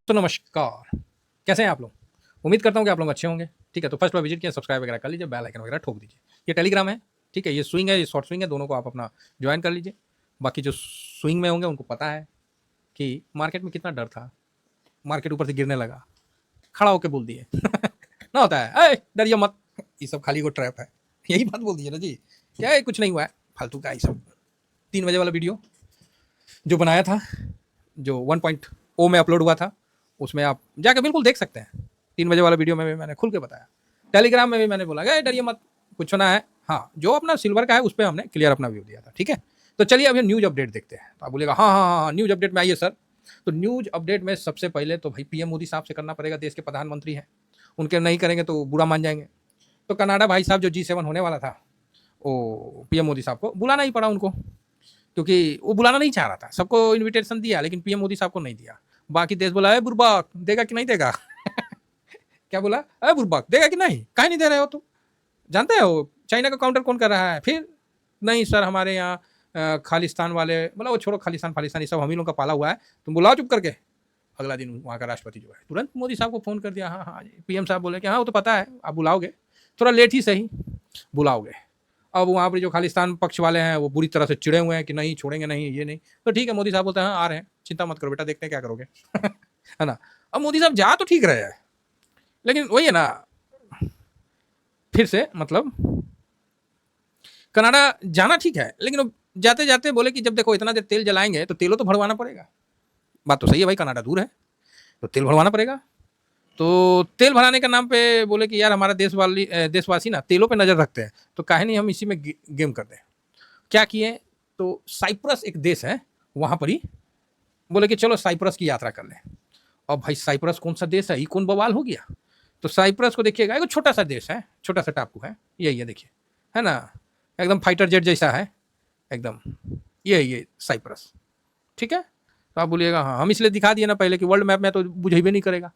तो नमस्कार, कैसे हैं आप लोग? उम्मीद करता हूँ कि आप लोग अच्छे होंगे। ठीक है, तो फर्स्ट बार विजिट किया, सब्सक्राइब वगैरह कर लीजिए, बेल आइकन वगैरह ठोक दीजिए। ये टेलीग्राम है, ठीक है, ये स्विंग है, ये शॉर्ट स्विंग है, दोनों को आप अपना ज्वाइन कर लीजिए। बाकी जो स्विंग में होंगे उनको पता है कि मार्केट में कितना डर था, मार्केट ऊपर से गिरने लगा, खड़ा होके बोल दिए ना होता है, "ए, डरिए मत, ये सब खाली को ट्रैप है।" यही बात बोल दीजिए ना जी, क्या है, कुछ नहीं हुआ है, फालतू का ये सब। 3 बजे वाला वीडियो जो बनाया था, जो 1.0 में अपलोड हुआ था, उसमें आप जाकर बिल्कुल देख सकते हैं। 3 बजे वाला वीडियो में भी मैंने खुल के बताया। टेलीग्राम में भी मैंने बोला गया डरिए मत, कुछ होना है। हाँ, जो अपना सिल्वर का है उस पर हमने क्लियर अपना व्यू दिया था। ठीक है, तो चलिए अभी न्यूज अपडेट देखते हैं। तो आप बोलेगा हाँ हाँ हाँ न्यूज अपडेट में आइए सर। तो न्यूज अपडेट में सबसे पहले तो भाई पीएम मोदी साहब से करना पड़ेगा, देश के प्रधानमंत्री हैं, उनके नहीं करेंगे तो बुरा मान जाएंगे। तो कनाडा भाई साहब जो G7 होने वाला था, वो पीएम मोदी साहब को बुलाना ही पड़ा उनको, क्योंकि वो बुलाना नहीं चाह रहा था। सबको इनविटेशन दिया लेकिन पीएम मोदी साहब को नहीं दिया। बाकी देश बोला, बुरबाक देगा कि नहीं देगा क्या बोला, बुरबाक देगा कि नहीं, काहे नहीं दे रहे हो तुम, जानते हो चाइना का काउंटर कौन कर रहा है। फिर नहीं सर, हमारे यहाँ खालिस्तान वाले, मतलब वो छोड़ो, खालिस्तान फालिस्तान ये सब हम ही लोग का पाला हुआ है, तुम बुलाओ चुप करके। अगला दिन वहाँ का राष्ट्रपति जो है तुरंत मोदी साहब को फोन कर दिया, हाँ हाँ पीएम साहब बोले कि हाँ वो तो पता है, आप बुलाओगे, थोड़ा लेट ही सही, बुलाओगे। अब वहाँ पर जो खालिस्तान पक्ष वाले हैं वो बुरी तरह से चिड़े हुए हैं कि नहीं छोड़ेंगे, नहीं ये नहीं। तो ठीक है, मोदी साहब बोलते हैं हाँ आ रहे हैं, चिंता मत करो बेटा, देखते हैं क्या करोगे है ना। अब मोदी साहब जा तो ठीक रहे हैं, लेकिन वही है ना, फिर से मतलब कनाडा जाना ठीक है, लेकिन जाते जाते बोले कि जब देखो इतना देर तेल जलाएंगे तो तेलों तो भरवाना पड़ेगा। बात तो सही है भाई, कनाडा दूर है तो तेल भरवाना पड़ेगा। तो तेल भराने के नाम पे बोले कि यार हमारा देशवासी ना तेलों पे नजर रखते हैं, तो काहे नहीं हम इसी में गेम कर दें। क्या किए, तो साइप्रस एक देश है, वहां पर ही बोले कि चलो साइप्रस की यात्रा कर लें। अब भाई साइप्रस कौन सा देश है, ये कौन बवाल हो गया। तो साइप्रस को देखिएगा, एक छोटा सा देश है, छोटा सा टापू है, यही है देखिए, है ना, एकदम फाइटर जेट जैसा है एकदम, ये साइप्रस। ठीक है, तो आप बोलिएगा हाँ हम इसलिए दिखा दिए ना पहले कि वर्ल्ड मैप में तो बुझेबे नहीं करेगा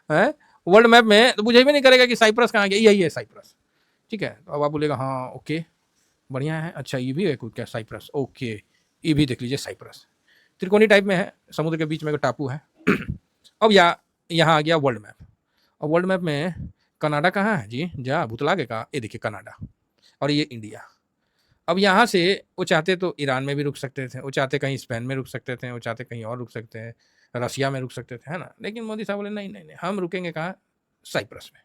है, वर्ल्ड मैप में तो बुझेबे नहीं करेगा कि साइप्रस कहाँ गया, यही है साइप्रस। ठीक है, तो अब आप बोलेगा हाँ ओके बढ़िया है, अच्छा ये भी है क्या साइप्रस, ओके ये भी देख लीजिए साइप्रस, त्रिकोणी टाइप में है, समुद्र के बीच में टापू है अब यहाँ आ गया वर्ल्ड मैप। और वर्ल्ड मैप में कनाडा कहाँ है जी, जा भुतला के कहा, ये देखिए कनाडा, और ये इंडिया। अब यहाँ से वो चाहते तो ईरान में भी रुक सकते थे, वो चाहते कहीं स्पेन में रुक सकते थे, वो चाहते कहीं और रुक सकते हैं, रसिया में रुक सकते थे, है ना। लेकिन मोदी साहब बोले नहीं नहीं नहीं, हम रुकेंगे कहाँ, साइप्रस में।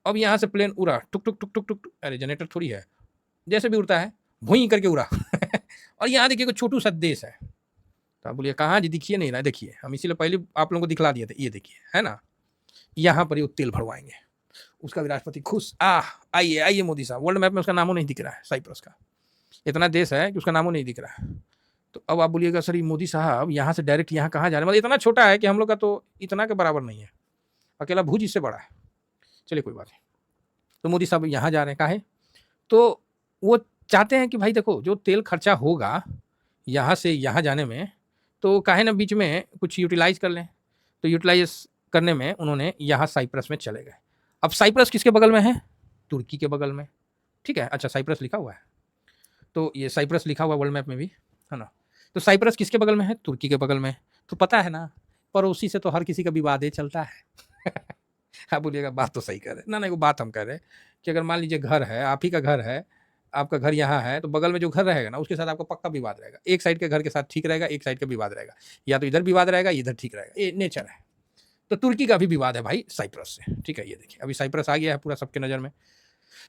अब यहाँ से प्लेन उड़ा, टुक टुक टुक टुक टुक, अरे जनरेटर थोड़ी है, जैसे भी उड़ता है भूई करके उड़ा और यहाँ देखिए छोटू सा देश है। तो आप बोलिए कहाँ जी, दिखिए नहीं रहा, देखिए हम इसीलिए पहले आप लोगों को दिखला दिए थे, ये देखिए, है ना, यहाँ पर ये तेल भरवाएंगे। उसका भी राष्ट्रपति खुश, आइए आइए मोदी साहब। वर्ल्ड मैप में उसका नामो नहीं दिख रहा है, साइप्रस का इतना देश है कि उसका नामो नहीं दिख रहा है। तो अब आप बोलिएगा सर ये मोदी साहब यहाँ से डायरेक्ट यहाँ कहाँ जा रहे हैं, मतलब इतना छोटा है कि हम लोग का तो इतना के बराबर नहीं है, अकेला भुज इससे बड़ा है। चलिए कोई बात नहीं, तो मोदी साहब यहाँ जा रहे हैं काहे, तो वो चाहते हैं कि भाई देखो जो तेल खर्चा होगा यहाँ से यहाँ जाने में, तो काहे ना बीच में कुछ यूटिलाइज कर लें। तो यूटिलाइज करने में उन्होंने यहाँ साइप्रस में चले गए। अब साइप्रस किसके बगल में है, तुर्की के बगल में। ठीक है, अच्छा साइप्रस लिखा हुआ है, तो ये साइप्रस लिखा हुआ वर्ल्ड मैप में भी, है ना। तो साइप्रस किसके बगल में है, तुर्की के बगल में। तो पता है ना, पड़ोसी से तो हर किसी का विवाद ही चलता है आप बोलिएगा बात तो सही कह रहे, ना वो बात हम कह रहे हैं कि अगर मान लीजिए घर है, आप ही का घर है, आपका घर यहाँ है, तो बगल में जो घर रहेगा ना उसके साथ आपका पक्का विवाद रहेगा। एक साइड के घर के साथ ठीक रहेगा, एक साइड का विवाद रहेगा, या तो इधर विवाद रहेगा इधर ठीक रहेगा, ये नेचर है। तो तुर्की का भी विवाद है भाई साइप्रस से। ठीक है, ये देखिए अभी साइप्रस आ गया है पूरा सबके नज़र में।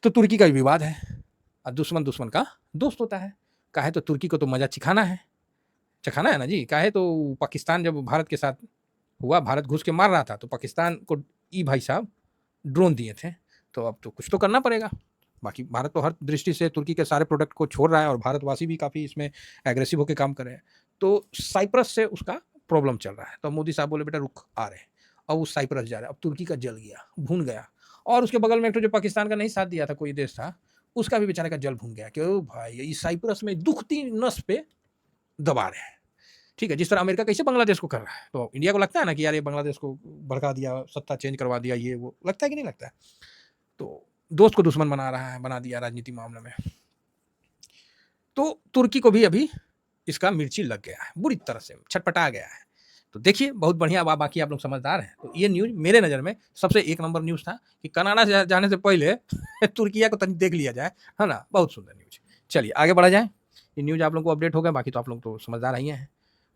तो तुर्की का भी विवाद है, और दुश्मन दुश्मन का दोस्त होता है। काहे तो तुर्की को तो मजा चखाना है ना जी। काहे तो पाकिस्तान जब भारत के साथ हुआ, भारत घुस के मार रहा था, तो पाकिस्तान को ई भाई साहब ड्रोन दिए थे, तो अब तो कुछ तो करना पड़ेगा। बाकी भारत तो हर दृष्टि से तुर्की के सारे प्रोडक्ट को छोड़ रहा है, और भारतवासी भी काफ़ी इसमें एग्रेसिव होकर काम कर रहे हैं। तो साइप्रस से उसका प्रॉब्लम चल रहा है। तो मोदी साहब बोले बेटा रुक, आ रहे हैं। अब वो साइप्रस जा रहा है, अब तुर्की का जल गया, भून गया। और उसके बगल में एक तो जो पाकिस्तान का नहीं साथ दिया था, कोई देश था, उसका भी बेचारे का जल भून गया कि ओ भाई ये साइप्रस में दुखती नस पे दबा रहे हैं। ठीक है, जिस तरह अमेरिका कैसे बांग्लादेश को कर रहा है, तो इंडिया को लगता है ना कि यार ये बांग्लादेश को भड़का दिया, सत्ता चेंज करवा दिया, ये वो लगता है कि नहीं लगता है। तो दोस्त को दुश्मन बना दिया राजनीति मामले में। तो तुर्की को भी अभी इसका मिर्ची लग गया है, बुरी तरह से छटपटा गया है तो देखिए बहुत बढ़िया, बाकी आप लोग समझदार हैं। तो ये न्यूज़ मेरे नज़र में सबसे एक नंबर न्यूज़ था कि कनाडा से जाने से पहले तुर्किया को तनिक देख लिया जाए, है ना? बहुत सुंदर न्यूज़। चलिए आगे बढ़ा जाए। ये न्यूज़ आप लोगों को अपडेट हो गया, बाकी तो आप लोग तो समझदार ही हैं।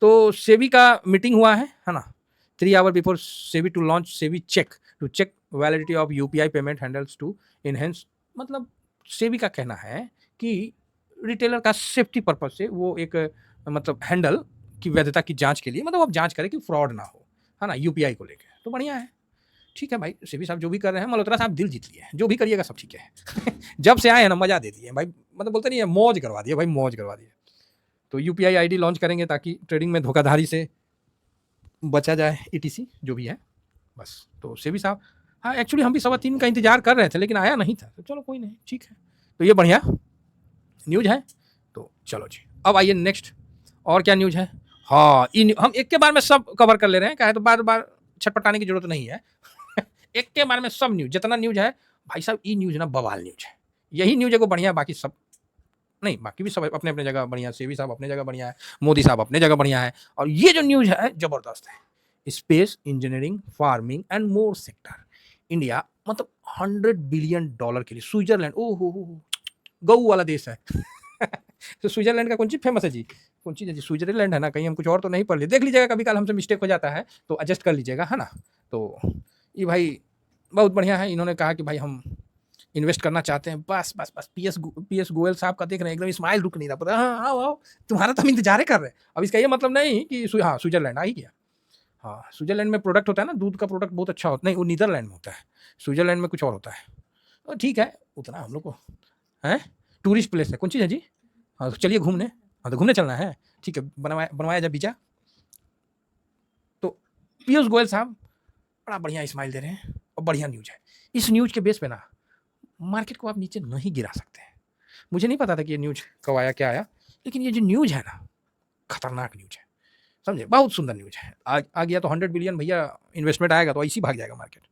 तो सेबी का मीटिंग हुआ है ना? 3 hour before SEBI to launch SEBI check to check validity of UPI payment handles to enhance, मतलब सेबी का कहना है कि रिटेलर का सेफ्टी पर्पज से वो एक मतलब हैंडल की वैधता की जांच के लिए, मतलब आप जांच करें कि फ्रॉड ना हो, है ना? यूपीआई को लेके तो बढ़िया है। ठीक है भाई, सेबी साहब जो भी कर रहे हैं, मल्होत्रा साहब दिल जीत लिए हैं, जो भी करिएगा सब ठीक है। जब से आए हैं ना मजा दे दिए भाई, मतलब बोलते नहीं है मौज करवा दिए भाई, मौज करवा दिए। तो यूपीआई आईडी लॉन्च करेंगे ताकि ट्रेडिंग में धोखाधड़ी से बचा जाए, ईटीसी जो भी है बस। तो सेबी साहब, हाँ एक्चुअली हम भी 3:15 का इंतजार कर रहे थे लेकिन आया नहीं था, तो चलो कोई नहीं, ठीक है। तो ये बढ़िया न्यूज है। तो चलो जी, अब आइए नेक्स्ट, और क्या न्यूज है। हाँ, हम एक के बार में सब कवर कर ले रहे हैं, क्या है तो बार बार छटपटाने की जरूरत नहीं है। एक के बार में सब न्यूज, जितना न्यूज है भाई साहब, ई न्यूज ना बवाल न्यूज है। यही न्यूज है को बढ़िया, बाकी सब नहीं, बाकी भी सब अपने अपने जगह बढ़िया, सेवी साहब अपने जगह बढ़िया है, मोदी साहब अपने जगह बढ़िया है, और ये जो न्यूज है जबरदस्त है। Space engineering, farming and more sector, India मतलब $100 बिलियन के लिए, स्विट्जरलैंड, ओहो गऊ वाला देश है। तो स्विट्जरलैंड का कौन चीज फेमस है जी, कौन चीज है जी, स्विट्जरलैंड है ना, कहीं हम कुछ और तो नहीं पढ़ लिए, देख लीजिएगा कभी कल हमसे मिस्टेक हो जाता है तो एडजस्ट कर लीजिएगा, है ना। तो ये भाई बहुत बढ़िया है, इन्होंने कहा कि भाई हम इन्वेस्ट करना चाहते हैं, बस बस बस पीएस गोयल साहब का देख रहे हैं, एकदम स्माइल रुक नहीं रहा, पता हाँ आओ आओ, तुम्हारा तो हम इंतजार कर रहे हैं। अब इसका ये मतलब नहीं कि हाँ स्विट्जरलैंड आ ही गया, हाँ स्विट्जरलैंड में प्रोडक्ट होता है ना, दूध का प्रोडक्ट बहुत अच्छा होता है, नहीं वो नीदरलैंड में होता है, स्विट्जरलैंड में कुछ और होता है। तो ठीक है, उतना हम लोग को है, टूरिस्ट प्लेस है, कौन चीज़ है जी, हाँ तो चलिए घूमने, हाँ तो घूमने चलना है, ठीक है, बनवाया जा वीजा। तो पीयूष गोयल साहब बड़ा बढ़िया स्माइल दे रहे हैं और बढ़िया न्यूज है। इस न्यूज के बेस पे ना मार्केट को आप नीचे नहीं गिरा सकते हैं। मुझे नहीं पता था कि ये न्यूज कब आया क्या आया, लेकिन ये जो न्यूज है ना खतरनाक न्यूज है, समझे, बहुत सुंदर न्यूज है। आ गया तो 100 बिलियन भैया इन्वेस्टमेंट आएगा तो ऐसी भाग जाएगा मार्केट,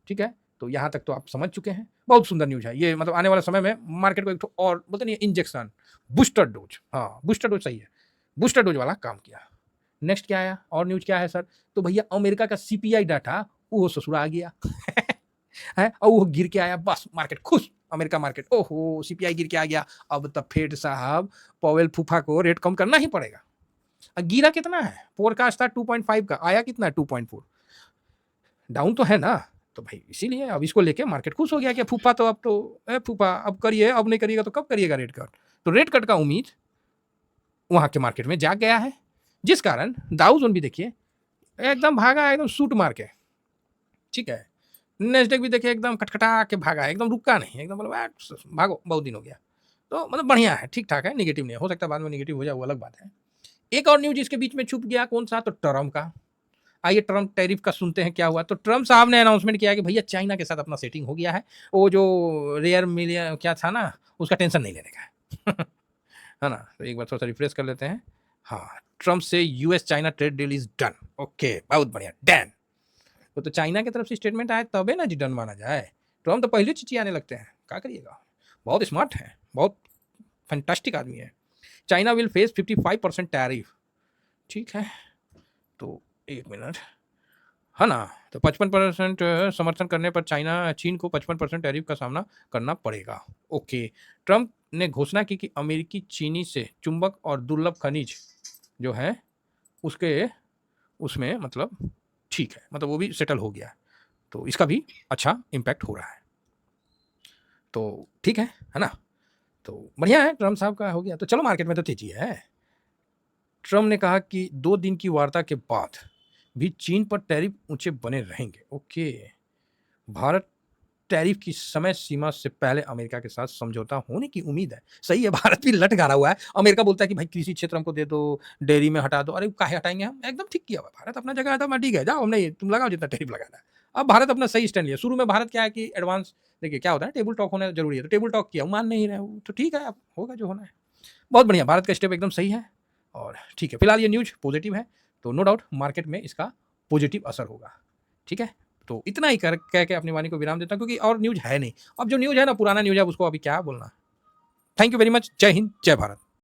ठीक है। तो यहाँ तक तो आप समझ चुके हैं, बहुत सुंदर न्यूज है ये, मतलब आने वाले समय में मार्केट को एक और बोलते नहीं इंजेक्शन, बूस्टर डोज, हाँ बूस्टर डोज सही है, बूस्टर डोज वाला काम किया। नेक्स्ट क्या आया और न्यूज क्या है सर, तो भैया अमेरिका का सीपीआई डाटा वो ससुरा आ गया। है और वो गिर के आया, बस मार्केट खुश, अमेरिका मार्केट, ओहो सीपीआई गिर के आ गया, अब तब फेड साहब पॉवेल फूफा को रेट कम करना ही पड़ेगा। गिरा कितना है, फोरकास्ट था 2.5 का, आया कितना है 2.4, डाउन तो है ना। तो भाई इसीलिए अब इसको लेके मार्केट खुश हो गया कि फूफा तो अब तो फूफा अब करिए, अब नहीं करिएगा तो कब करिएगा रेट कट। तो रेट कट का उम्मीद वहां के मार्केट में जाग गया है, जिस कारण दाऊ जोन भी देखिए एकदम भागा, एकदम सूट मार के, ठीक है। नेस्डेक भी देखिए एकदम खटखटा के भागा, एकदम रुका नहीं, एकदम मतलब भागो, बहुत दिन हो गया। तो मतलब बढ़िया है, ठीक ठाक है, निगेटिव नहीं हो सकता बाद में निगेटिव हो जाए, वो अलग बात है। एक और न्यूज इसके बीच में छुप गया, कौन सा, तो ट्रम्प का। आइए ट्रम्प टैरिफ का सुनते हैं क्या हुआ। तो ट्रम्प साहब ने अनाउंसमेंट किया कि भैया चाइना के साथ अपना सेटिंग हो गया है, वो जो रेयर मिलियन क्या था ना, उसका टेंशन नहीं लेने का है। है ना। तो एक बार थोड़ा सा रिफ्रेश कर लेते हैं। हाँ, ट्रम्प से US China trade deal is done, okay बहुत बढ़िया, डन। तो चाइना की तरफ से स्टेटमेंट आए तबे ना जी डन माना जाए, ट्रम्प तो पहले चिची आने लगते हैं, क्या करिएगा, बहुत स्मार्ट है, बहुत फैंटास्टिक आदमी है। चाइना विल फेस 55% टैरिफ, ठीक है। तो एक मिनट, है ना। तो 55% समर्थन करने पर चीन को 55% टैरिफ का सामना करना पड़ेगा, ओके। ट्रम्प ने घोषणा की कि अमेरिकी चीनी से चुंबक और दुर्लभ खनिज जो है उसमें मतलब ठीक है, मतलब वो भी सेटल हो गया, तो इसका भी अच्छा इम्पैक्ट हो रहा है, तो ठीक है ना। तो बढ़िया है, ट्रम्प साहब का हो गया, तो चलो मार्केट में तो तेजी है। ट्रम्प ने कहा कि 2 दिन की वार्ता के बाद भी चीन पर टैरिफ ऊंचे बने रहेंगे, ओके। भारत टैरिफ की समय सीमा से पहले अमेरिका के साथ समझौता होने की उम्मीद है, सही है। भारत भी लट गारा हुआ है, अमेरिका बोलता है कि भाई कृषि क्षेत्र हमको दे दो, डेयरी में हटा दो, अरे काहे हटाएंगे हम, एकदम ठीक किया हुआ भारत अपना जगह है, ठीक है जाओ, हम नहीं, तुम लगाओ जितना टैरिफ लगाना है। अब भारत अपना सही स्टैंड लिया, शुरू में भारत क्या है कि एडवांस, देखिए क्या होता है, टेबल टॉक होना जरूरी है, तो टेबल टॉक किया, मान नहीं रहे, तो ठीक है अब होगा जो होना है। बहुत बढ़िया, भारत का स्टेप एकदम सही है, और ठीक है फिलहाल ये न्यूज पॉजिटिव है, तो नो डाउट मार्केट में इसका पॉजिटिव असर होगा, ठीक है। तो इतना ही कह के अपनी वाणी को विराम देता हूं, क्योंकि और न्यूज है नहीं, अब जो न्यूज है ना पुराना न्यूज है, उसको अभी क्या बोलना। थैंक यू वेरी मच, जय हिंद जय भारत।